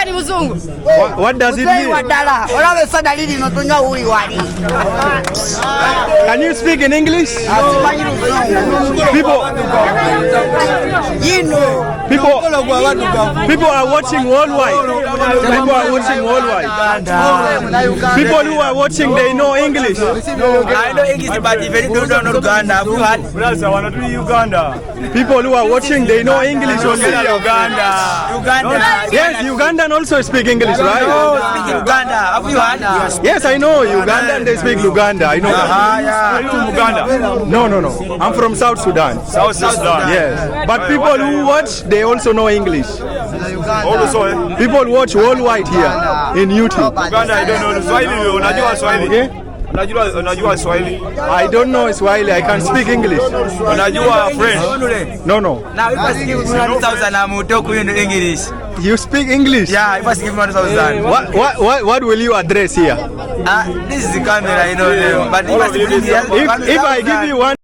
What does it mean? Can you speak in English? People are watching worldwide. People are watching worldwide. People who are watching, they know English. I know English, but if you don't know Uganda, people who are watching, they know English only. Uganda. Yes, Ugandan also speak English, right? Speak Uganda. Have you heard? Yes, I know. Ugandan, they speak Uganda. I know. Uganda. No. I'm from South Sudan. South Sudan. Yes. But people who watch, they also know English. Also, people watch worldwide here in YouTube. Uganda, I don't know Swahili. Unajua Swahili? Unajua Swahili? I don't know Swahili. I can speak English. Unajua French? No. Now, if I give you 1,000, I'm talking in English. You speak English? Yeah, if I give you 1,000. What will you address here? This is the camera, I know. But if I give you if I give you one